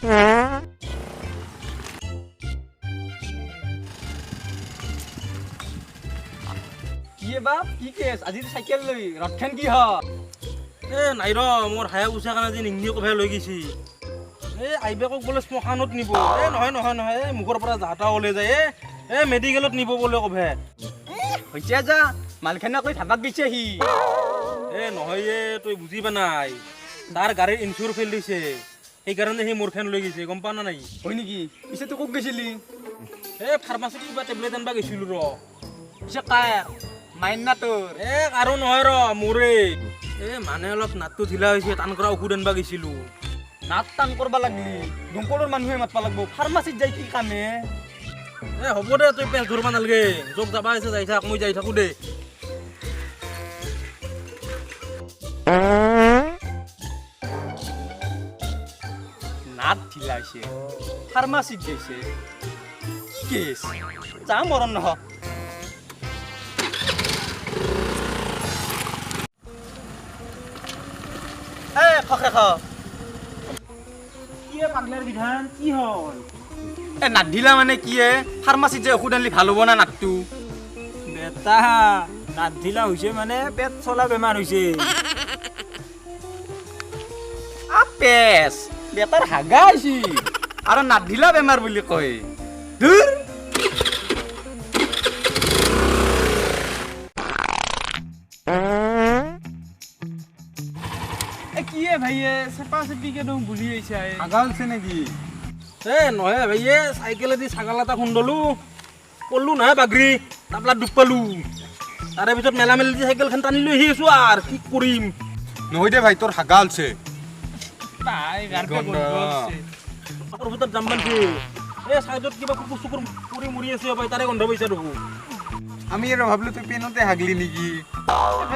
কি বাপ কি কেছ আজি চাইকেল লৈ ৰথখন কি হ নাই ৰ মোৰ হায়া উচা কাৰণে যে নিংনি কভাই লৈ গৈছি আইবেকক বোলে শ্মশানত নিব নহয় নহয় নহয় মুখৰ পৰা যাতা ওলাই যায় মেডিকেলত নিব বোলে কভাই হৈছে যা মালখানা কৈ ধাবাক দিছে সি নহয় তই বুজি পা নাই তাৰ গাড়ীৰ ইঞ্চুৰ ফেল দিছে সেইকাৰণে সি মোৰখন লৈ গৈছে গম পা না নাই হয় নেকি পিছে তই ক'ত গৈছিলি ফাৰ্মাচীত কিবা টেবলেট আনবা গৈছিলো ৰ পিছে কাৰ মাইন না তোৰ আৰু নহয় ৰ মোৰে মানে অলপ নাটটো ঢিলা হৈছে টান কৰা ঔষধ আনবা গৈছিলো নাট টান কৰবা লাগলি দমকলৰ মানুহে মাতবা লাগব ফাৰ্মাচীত যাই কি কামে হ'ব দে তই পেচ ধৰবা নালগে য'ত যাবা আছে যাই থাক মই যাই থাকো দে নাট ঢিলা হৈছে ফাৰ্মাচীত গৈছে কি কেছ যা মৰণ নহ খখে খ কি পাগলাৰ বিধান কি হ'ল নাট ঢিলা মানে কি ফাৰ্মাচীত যে ঔষধ আনিলে ভাল হ'ব না নাটটো বেটা নাট ঢিলা হৈছে মানে পেট চলা বেমাৰ হৈছে পেচ বেটাৰ হাগা হৈছে আৰু নাট ঢিলা বেমাৰ বুলি কয় ধুৰ কিয়ে ভাইয়ে চেপা চেপি কেনে বুলি আহিছে হাগা হৈছে নেকি নহয় ভাইয়ে চাইকেলেদি ছাগাল এটা খুন্দলো পল্লো নহয় বাগৰি তাপলা দুখ পালো তাৰে পিছত মেলা মেলি চাইকেলখন টানি লৈ আহি আছো আৰু কি কৰিম নহয় দে ভাই তোৰ হাগা হৈছে ভিতৰত যাম পাইছে চাইডত কিবা কুকুৰ চুকুৰ পৰি মৰি আছে পাই তাৰে গন্ধ পাইছে দেখোন আমি আৰু ভাবিলো তুই পেনতে হাগলি নেকি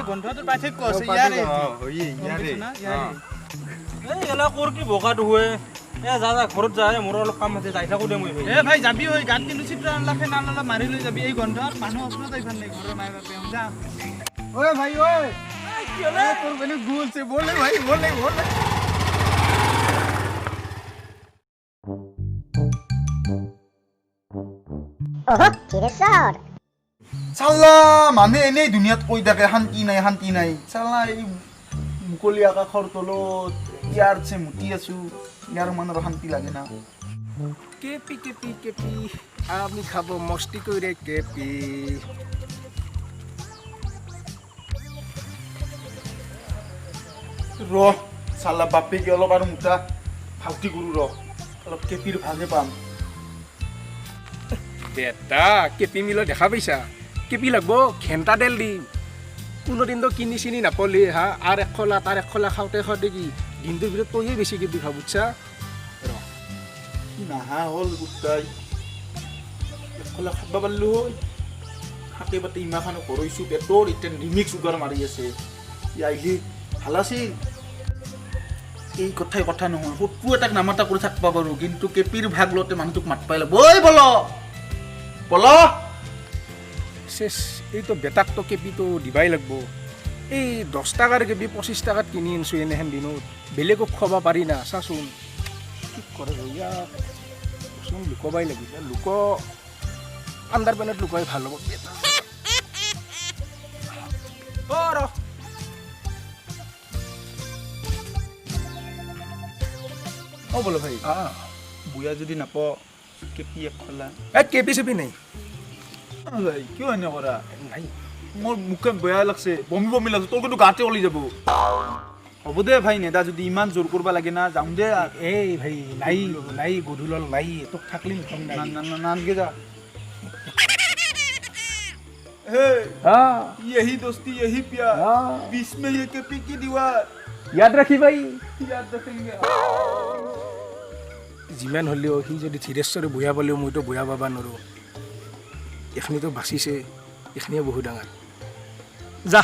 গন্ধটো পাৰ্থক্য আছে এলা কৰ কি বোকাটো হয় যা যা ঘৰত যায় মোৰ অলপ কাম আছে যাই থাকো দে মই ভাই যাবি হৈ গাত কিন্তু চিত্ৰ আনলাখে নাল অলপ মাৰি লৈ যাবি এই গন্ধ মানুহ অচনা যাই ভাল নাই ঘৰৰ মায়ে বাপে যা ঐ ভাই ঐ তোৰ বেলি গুলছে বলে ভাই বলে চাল্লা মানুহে এনেই দুনিয়াত কৈ থাকে শান্তি নাই চাল্লা এই মুকলি আকাশৰ তলত ইয়াৰ চে মুতি আছো ইয়াৰ মানুহৰ শান্তি লাগে না কেপি কেপি কেপি আমি খাব মস্তি কৰে কেপি ৰ চাল্লা বাপেকে অলপ আৰু মুঠা ভালটি কৰো ৰ অলপ কেপিৰ ভালহে পাম বেটা কেপি মিলত দেখা পাইছা কেপি লাগব ঘেণ্টা তেল দি কোনোদিনতো কিনি চিনি নাপালি হা আৰু এখলা তাৰ এখলা খাওঁতে কি দিনটোৰ ভিতৰত তইয়ে বেছি কেপি খাব বুজছা নাহা হ'ল গোটাই এখলা খাব পাৰিলো হয় শাকে পাতে ইমানখানো ঘৰৈছোঁ পেটৰ এতিয়া ৰিমিক্স চুগাৰ মাৰি আছে ই আহিলি ভাল আছিল এই কথাই কথা নহয় শত্ৰু এটাক নামাতা কৰি থাকিব পাৰোঁ কিন্তু কেপিৰ ভাগ লওঁতে মানুহটোক মাত পাই ল'ব ঐ বল চেচ এইটো বেটাকতো কেপিটো দিবাই লাগব এই 10 টাকাৰ কেপি 25 টাকাত কিনি আনিছোঁ এনেহেন দিনত বেলেগক খোৱাব পাৰি না চাচোন কি কৰে ইয়াক চোন লুকাবাই লাগিব লোক আণ্ডাৰ পেণ্টত লুকাই ভাল হ'ব বলো ভাই বুঢ়া যদি নাপাওঁ কেপি এক খোলা কেপি চেপি নাই ভাই কিয় এনে কৰা নাই মোৰ মুখখন বেয়া লাগছে বমি লাগছে তোৰ কিন্তু গাতে ওলাই যাব হ'ব দে ভাই নেদা যদি ইমান জোৰ কৰিব লাগে না যাম দে এই ভাই নাই গধূলল নাই তোক থাকলি নথম নানগে যা यही दोस्ती यही प्यार बीच में ये केपी की दीवार याद रखी भाई याद रखेंगे যিমান হ'লেও সি যদি ধীৰেশ্বৰে বুঢ়া পালেও মইতো বুঢ়া পাবা নোৱাৰোঁ এইখিনিতো বাচিছে এইখিনিয়ে বহুত ডাঙৰ যা